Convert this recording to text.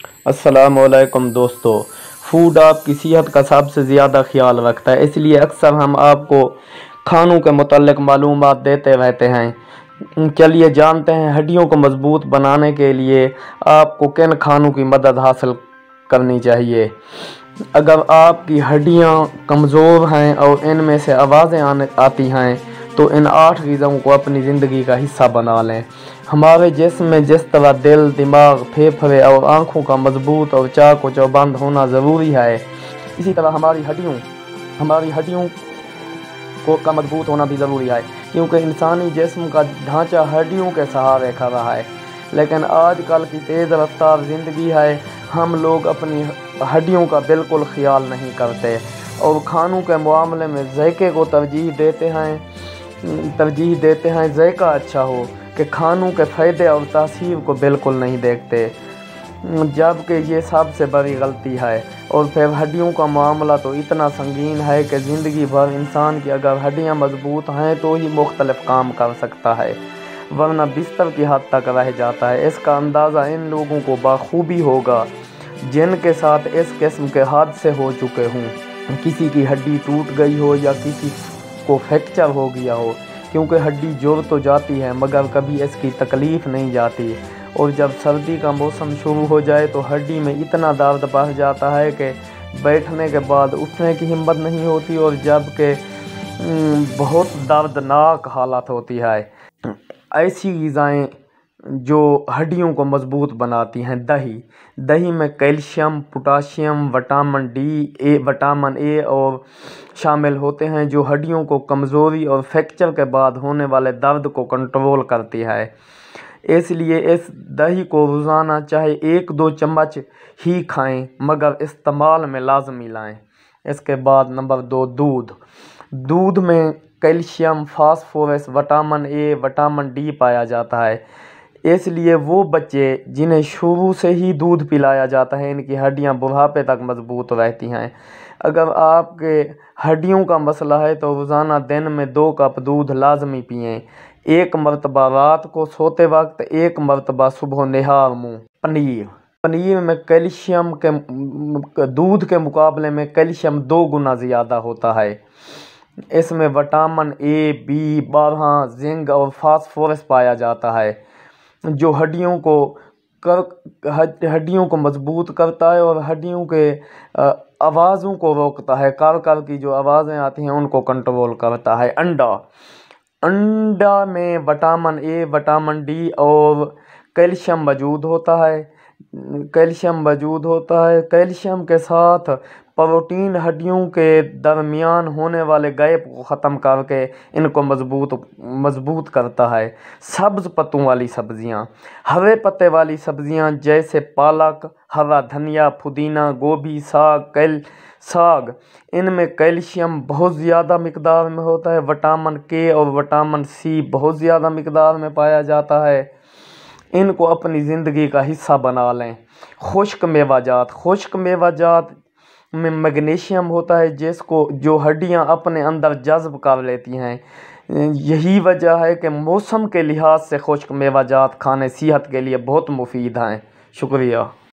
السلام علیکم دوستو، فوڈ آپ کی صحت کا سب سے زیادہ خیال رکھتا ہے، اس لیے اکثر ہم آپ کو کھانوں کے متعلق معلومات دیتے رہتے ہیں۔ چلیے جانتے ہیں ہڈیوں کو مضبوط بنانے کے لیے آپ کو کن کھانوں کی مدد حاصل کرنی چاہیے۔ اگر آپ کی ہڈیاں کمزور ہیں اور ان میں سے آوازیں آتی ہیں تو ان 8 غذاؤں کو اپنی زندگی کا حصہ بنا لیں۔ ہمارے جسم میں جس طرح دل، دماغ، پھیپھڑے اور آنکھوں کا مضبوط اور چاق و چوبند ہونا ضروری ہے، اسی طرح ہماری ہڈیوں کا مضبوط ہونا بھی ضروری ہے، کیونکہ انسانی جسم کا ڈھانچہ ہڈیوں کے سہارے کھڑا ہے۔ لیکن آج کل کی تیز رفتار زندگی ہے، ہم لوگ اپنی ہڈیوں کا بالکل خیال نہیں کرتے اور کھانوں کے معاملے میں ذائقے کو ترجیح دیتے ہیں، ذائقہ اچھا ہو کہ کھانوں کے فائدے اور تاثیر کو بالکل نہیں دیکھتے، جبکہ یہ سب سے بڑی غلطی ہے۔ اور پھر ہڈیوں کا معاملہ تو اتنا سنگین ہے کہ زندگی بھر انسان کی اگر ہڈیاں مضبوط ہیں تو ہی مختلف کام کر سکتا ہے، ورنہ بستر کی حد تک رہ جاتا ہے۔ اس کا اندازہ ان لوگوں کو بخوبی ہوگا جن کے ساتھ اس قسم کے حادثے ہو چکے ہوں، کسی کی ہڈی ٹوٹ گئی ہو یا کسی کو فریکچر ہو گیا ہو، کیونکہ ہڈی جڑ تو جاتی ہے مگر کبھی اس کی تکلیف نہیں جاتی، اور جب سردی کا موسم شروع ہو جائے تو ہڈی میں اتنا درد بڑھ جاتا ہے کہ بیٹھنے کے بعد اٹھنے کی ہمت نہیں ہوتی، اور جبکہ بہت دردناک حالت ہوتی ہے۔ ایسی غذائیں جو ہڈیوں کو مضبوط بناتی ہیں، دہی میں calcium, potassium, vitamin D, vitamin A اور شامل ہوتے ہیں جو ہڈیوں کو کمزوری اور فریکچر کے بعد ہونے والے درد کو کنٹرول کرتی ہے۔ اس لیے اس دہی کو روزانہ چاہے 1-2 چمچ ہی کھائیں مگر استعمال میں لازمی لائیں۔ اس کے بعد نمبر 2، دودھ میں calcium, phosphorus, vitamin A, vitamin D پایا جاتا ہے، اس لیے وہ بچے جنہیں شروع سے ہی دودھ پلایا جاتا ہے ان کی ہڈیاں بڑھاپے تک مضبوط رہتی ہیں۔ اگر آپ کے ہڈیوں کا مسئلہ ہے تو روزانہ دن میں 2 کپ دودھ لازمی پئیں، 1 مرتبہ رات کو سوتے وقت، 1 مرتبہ صبح نہار منہ۔ پنیر میں کیلشیم دودھ کے مقابلے میں کیلشیم 2 گنا زیادہ ہوتا ہے۔ اس میں وٹامن اے، بی 12، زنک اور فاسفورس پایا جاتا ہے جو ہڈیوں کو مضبوط کرتا ہے اور ہڈیوں کے آوازوں کو روکتا ہے، کر کی جو آوازیں آتی ہیں ان کو کنٹرول کرتا ہے۔ انڈا میں وٹامن اے، وٹامن ڈی اور کیلشیم موجود ہوتا ہے۔ کیلشیم کے ساتھ پروٹین ہڈیوں کے درمیان ہونے والے گیپ کو ختم کر کے ان کو مضبوط کرتا ہے۔ سبز پتوں والی سبزیاں، ہرے پتے والی سبزیاں جیسے پالک، ہرا دھنیا، پودینہ، گوبھی، ساگ، ان میں کیلشیم بہت زیادہ مقدار میں ہوتا ہے، وٹامن کے اور وٹامن سی بہت زیادہ مقدار میں پایا جاتا ہے۔ ان کو اپنی زندگی کا حصہ بنا لیں۔ خشک میوہ جات میں میگنیشیم ہوتا ہے جو ہڈیاں اپنے اندر جذب کر لیتی ہیں، یہی وجہ ہے کہ موسم کے لحاظ سے خشک میوہ جات کھانے صحت کے لیے بہت مفید ہیں۔ شکریہ۔